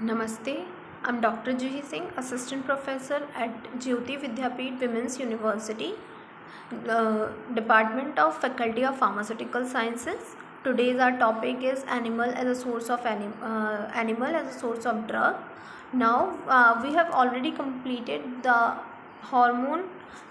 Namaste, I'm Dr. Juhi Singh, Assistant Professor at Jyoti Vidyapeeth Women's University, Department of Faculty of Pharmaceutical Sciences. Today's our topic is animal as a source of animal as a source of drug. Now we have already completed the hormone.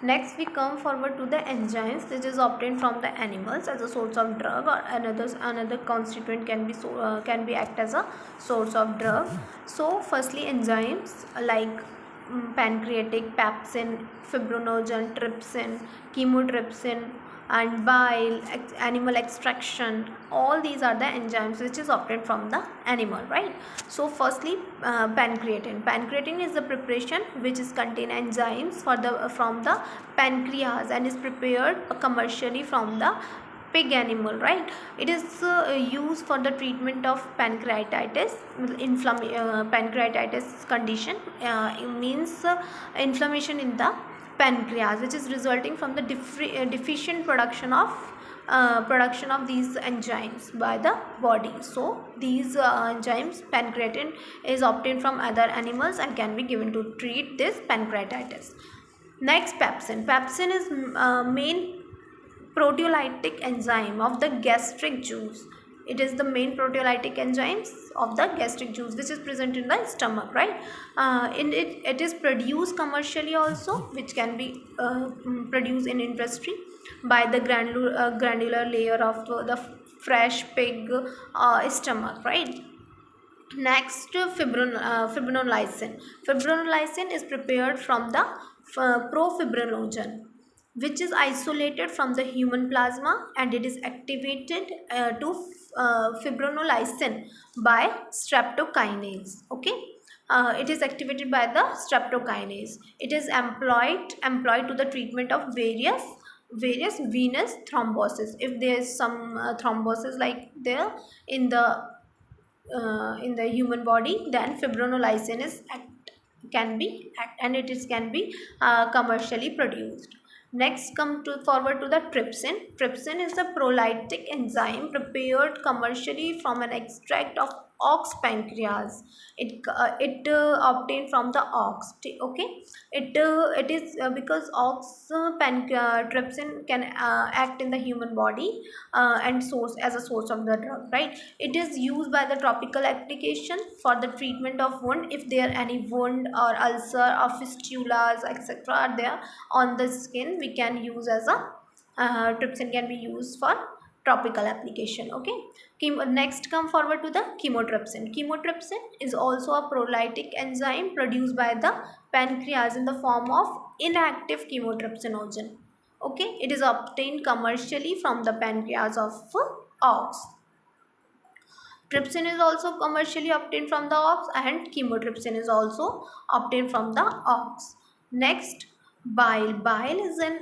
Next we come forward to the enzymes which is obtained from the animals as a source of drug, or another constituent can be act as a source of drug. So firstly enzymes like pancreatic, pepsin, fibrinogen, trypsin, chymotrypsin and bile, animal extraction, all these are the enzymes which is obtained from the animal, right? So firstly pancreatin is the preparation which is contain enzymes from the pancreas and is prepared commercially from the pig animal, right? It is used for the treatment of pancreatitis. Pancreatitis condition it means inflammation in the pancreas, which is resulting from the deficient production of these enzymes by the body. So these enzymes, pancreatin is obtained from other animals and can be given to treat this pancreatitis. Next, pepsin is main proteolytic enzyme of the gastric juice. It is the main proteolytic enzymes of the gastric juice which is present in the stomach, right? In it is produced commercially also, which can be produced in industry by the granular layer of the fresh pig stomach, right? Next, fibrinolysin. Fibrinolysin is prepared from the profibrinogen, which is isolated from the human plasma, and it is activated to fibrinolysin by streptokinase. Okay, it is activated by the streptokinase. It is employed to the treatment of various venous thrombosis. If there is some thrombosis like there in the human body, then fibrinolysin can be and it is can be commercially produced. Next, come to forward to the trypsin. Trypsin is a prolytic enzyme prepared commercially from an extract of ox pancreas. It obtained from the ox. Okay, it is because ox trypsin can act in the human body and source as a source of the drug, right? It is used by the topical application for the treatment of wound. If there any wound or ulcer or fistulas etc are there on the skin, we can use as a trypsin can be used for topical application. Okay, next come forward to the chymotrypsin. Chymotrypsin is also a prolytic enzyme produced by the pancreas in the form of inactive chymotrypsinogen. Okay, it is obtained commercially from the pancreas of ox. Trypsin is also commercially obtained from the ox, and chymotrypsin is also obtained from the ox. Next, bile. Bile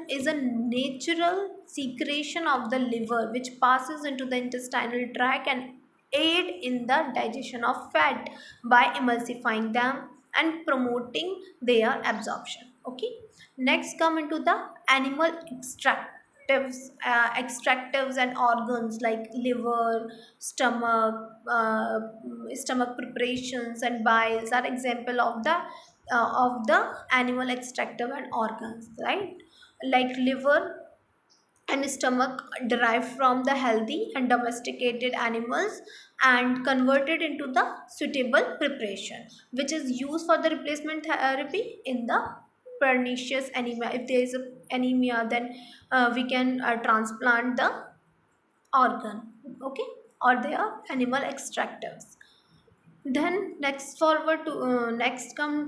is a natural secretion of the liver which passes into the intestinal tract and aid in the digestion of fat by emulsifying them and promoting their absorption. Okay. Next, come into the animal extractives and organs like liver, stomach preparations and biles are example of the animal extractive and organs, right? Like liver and stomach derived from the healthy and domesticated animals and converted into the suitable preparation which is used for the replacement therapy in the pernicious anemia. If there is a anemia, then we can transplant the organ. Okay, or they are animal extractives. Then next come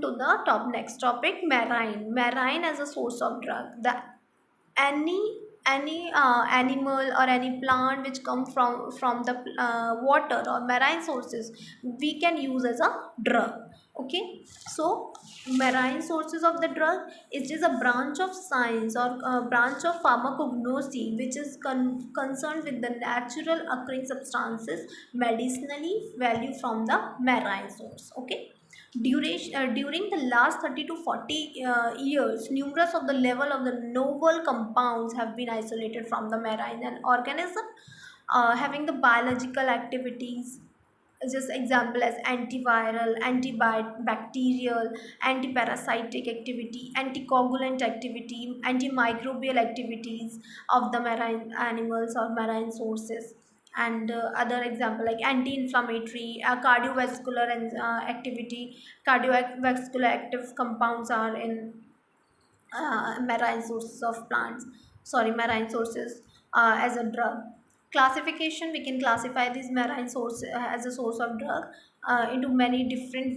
to the next topic, marine as a source of drug. The any animal or any plant which come from the water or marine sources, we can use as a drug. Okay, so marine sources of the drug is a branch of science or a branch of pharmacognosy which is concerned with the natural occurring substances medicinally value from the marine source. Okay, during the last 30 to 40 years, numerous of the level of the novel compounds have been isolated from the marine and organism having the biological activities just example as antiviral, antibacterial, antiparasitic activity, anticoagulant activity, antimicrobial activities of the marine animals or marine sources. And other example like anti-inflammatory, cardiovascular and activity. Cardiovascular active compounds are in marine sources of plants, sorry, marine sources as a drug. Classification, we can classify these marine source as a source of drug into many different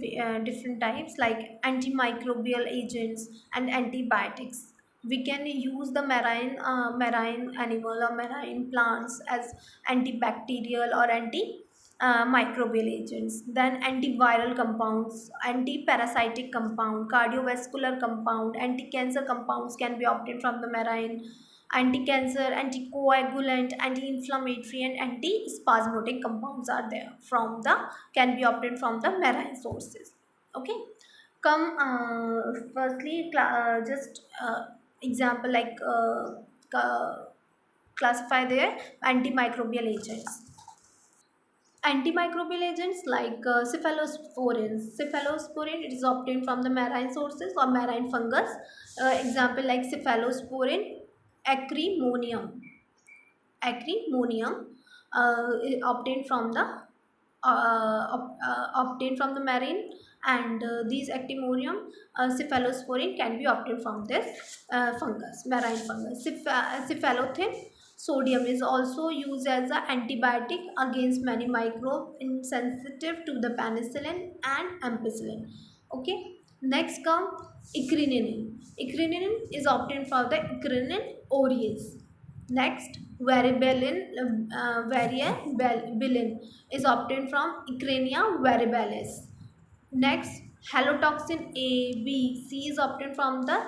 types like antimicrobial agents and antibiotics. We can use the marine animal or marine plants as antibacterial or anti microbial agents, then antiviral compounds, anti-parasitic compound, cardiovascular compound, anti-cancer compounds can be obtained from the marine. Anti-cancer, anticoagulant, anti-inflammatory and anti-spasmodic compounds are there from the, can be obtained from the marine sources. Okay, come firstly just example like classify their antimicrobial agents. Antimicrobial agents like cephalosporins. Cephalosporin, it is obtained from the marine sources or marine fungus. Example like cephalosporin acrimonium. Acrimonium obtained from the obtained from the marine, and these actimonium cephalosporin can be obtained from this fungus, marine fungus. Cephalothin sodium is also used as an antibiotic against many microbes insensitive to the penicillin and ampicillin. Okay, next come ecrininin. Ecrininin is obtained from the Ecrinin aureus. Next, variabilin is obtained from Ecrania variabilis. Next, halotoxin A, B, C is obtained from the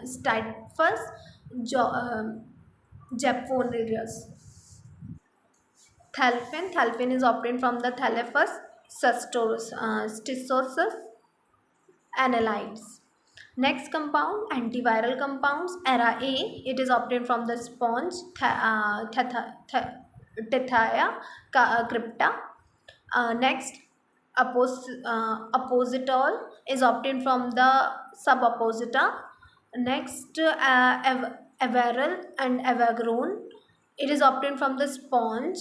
Styphus japonicus. Thalpin is obtained from the Thalaphus schistosus analytes. Next compound, antiviral compounds. Era A, it is obtained from the sponge Tethya crypta. Next, appositol is obtained from the subapposita. Next, averil and avagrone, it is obtained from the sponge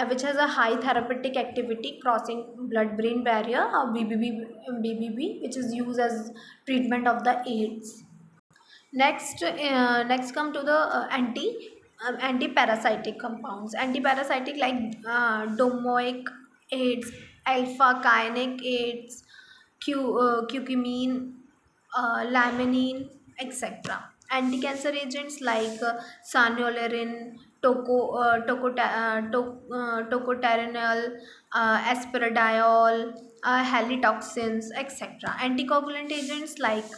which has a high therapeutic activity crossing blood-brain barrier or BBB, which is used as treatment of the AIDS. Next come to the anti-parasitic compounds. Anti-parasitic like domoic aids, alpha kyanic aids, curcumine, laminine, etc. Anti-cancer agents like sanolirin, tocoterenol, aspiradiol, halitoxins, etc. Anticoagulant agents like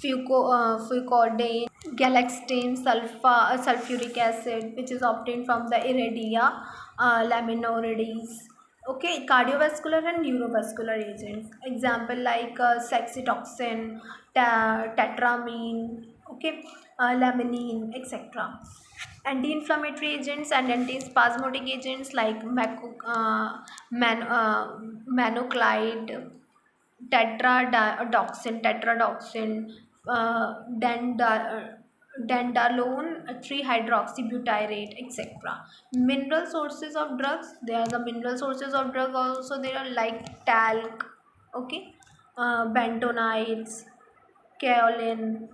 fucoidine, galaxtine, sulfuric acid, which is obtained from the iridia laminoridis. Okay, cardiovascular and neurovascular agents. Example like saxitoxin, tetramine, okay, laminine, etc. Anti-inflammatory agents and anti-spasmodic agents like manoclide, tetradoxin, uh, denda, dandalone 3-hydroxybutyrate, etc. Mineral sources of drugs. There are the mineral sources of drug also. There are like talc, okay, bentonides, kaolin,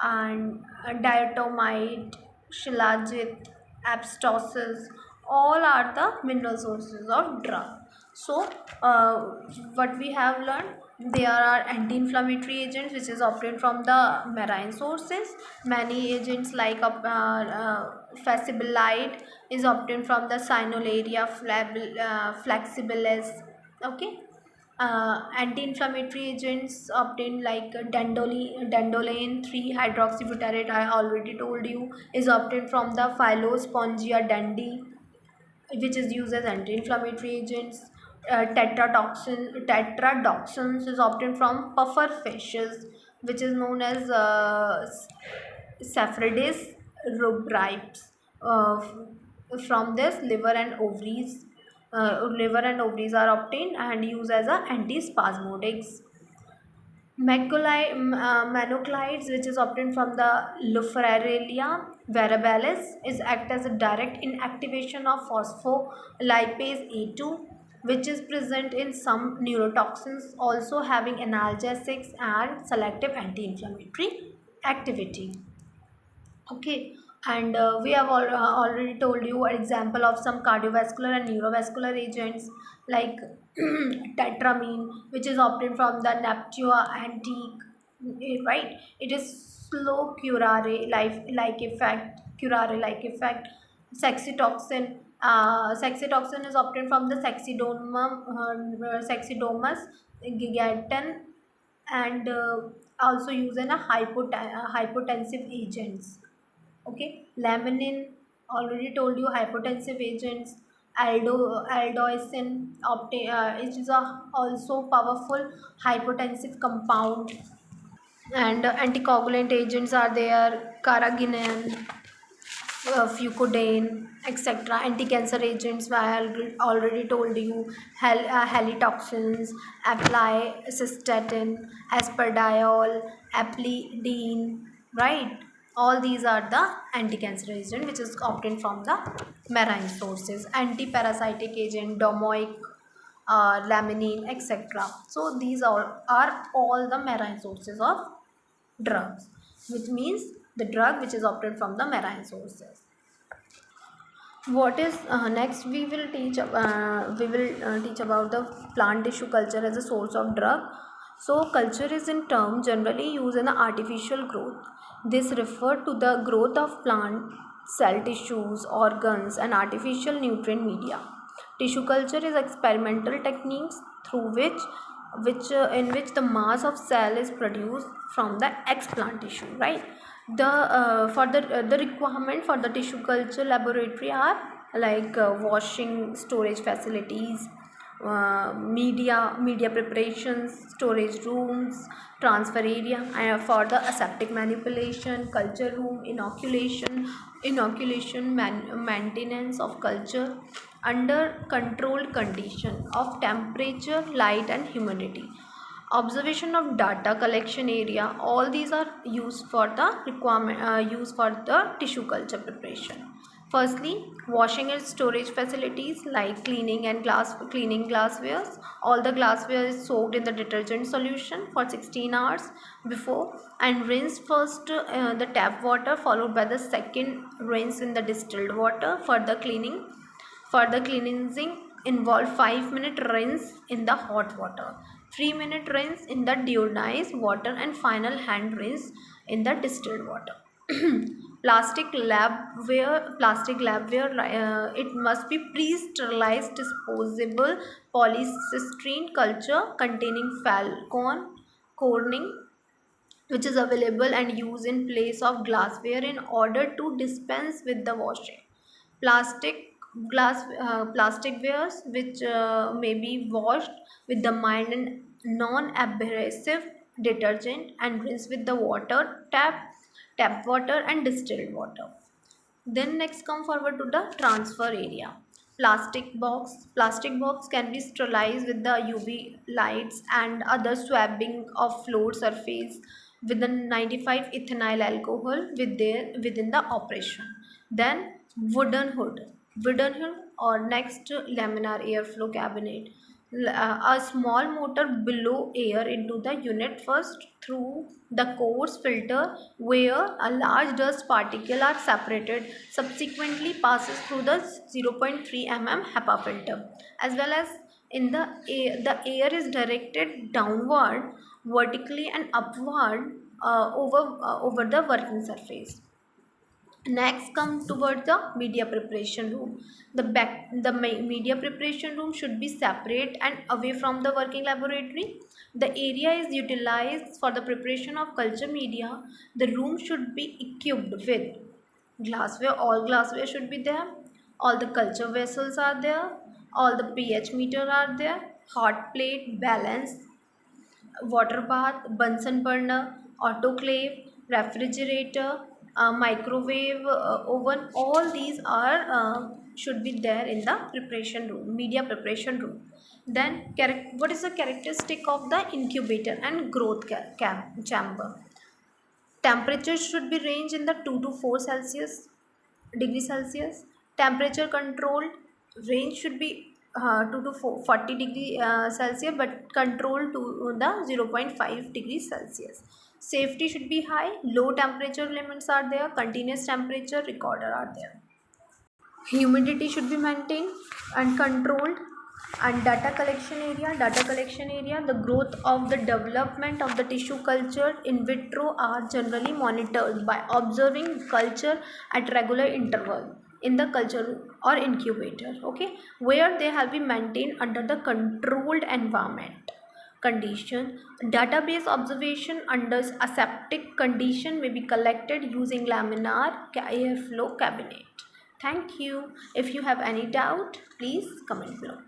and diatomite, shilajit, abscesses, all are the mineral sources of drug. So what we have learned, there are anti-inflammatory agents which is obtained from the marine sources. Many agents like facibolide is obtained from the Sinolaria flexibilis. Okay, anti-inflammatory agents obtained like dandolane 3-hydroxybutyrate, I already told you, is obtained from the Phylospongia dandi, which is used as anti-inflammatory agents. Tetradoxins is obtained from puffer fishes, which is known as Saphridis rubrips, from this liver and ovaries. liver and ovaries are obtained and used as a antispasmodics. Monoclides, which is obtained from the Lufrarelia variabilis, is act as a direct inactivation of phospholipase A2, which is present in some neurotoxins, also having analgesics and selective anti-inflammatory activity. Okay, and we have already told you an example of some cardiovascular and neurovascular agents like tetramine, which is obtained from the Neptua antique, right? It is slow curare like effect. Saxitoxin. Saxitoxin is obtained from the Saxidomus giganteum and also used in a hypotensive agents. Okay, laminin, already told you hypotensive agents. Aldoisin, it is a also powerful hypotensive compound, and anticoagulant agents are there, carrageenan, fucoidine, etc. Anti-cancer agents, I already told you, halitoxins, apply cystatin, aspardiol, aplidine, right? All these are the anti-cancer agent which is obtained from the marine sources. Anti-parasitic agent, domoic, laminin, etc. So these are all the marine sources of drugs, which means the drug which is obtained from the marine sources. What is next? We will teach about the plant tissue culture as a source of drug. So culture is in term generally used in the artificial growth. This refer to the growth of plant cell tissues, organs, and artificial nutrient media. Tissue culture is experimental techniques through which in which the mass of cell is produced from the explant tissue, right? The requirement for the tissue culture laboratory are like washing, storage facilities, media preparations, storage rooms, transfer area for the aseptic manipulation, culture room, maintenance of culture under controlled condition of temperature, light, and humidity, observation of data collection area. All these are used for the used for the tissue culture preparation. Firstly, washing and storage facilities like cleaning glasswares. All the glassware is soaked in the detergent solution for 16 hours before and rinse first the tap water, followed by the second rinse in the distilled water. Further cleansing involve 5-minute rinse in the hot water, 3-minute rinse in the deionized water, and final hand rinse in the distilled water. Plastic labware, it must be pre-sterilized disposable polystyrene culture containing Falcon corning, which is available and used in place of glassware in order to dispense with the washing. Plastic wares which may be washed with the mild and non-abrasive detergent and rinse with the tap water and distilled water. Then next come forward to the transfer area. Plastic box can be sterilized with the UV lights and other swabbing of floor surface with the 95 ethynyl alcohol within the operation. Then wooden hood or next laminar airflow cabinet. A small motor blow air into the unit first through the coarse filter where a large dust particle are separated, subsequently passes through the 0.3 mm HEPA filter, as well as in the air is directed downward, vertically and upward over the working surface. Next come towards the media preparation room. Media preparation room should be separate and away from the working laboratory. The area is utilized for the preparation of culture media. The room should be equipped with glassware. All glassware should be there. All the culture vessels are there. All the pH meter are there. Hot plate, balance, water bath, Bunsen burner, autoclave, refrigerator, microwave oven. All these are should be there in the preparation room, media preparation room. Then what is the characteristic of the incubator and growth chamber? Temperature should be range in the 2 to 4 Celsius degree Celsius. Temperature controlled range should be 2 to 40 degree Celsius, but controlled to the 0.5 degrees Celsius. Safety should be high. Low temperature limits are there. Continuous temperature recorder are there. Humidity should be maintained and controlled. And data collection area, the growth of the development of the tissue culture in vitro are generally monitored by observing culture at regular interval in the culture room or incubator, okay, where they have been maintained under the controlled environment condition. Database observation under aseptic condition may be collected using laminar airflow cabinet. Thank you. If you have any doubt, please comment below.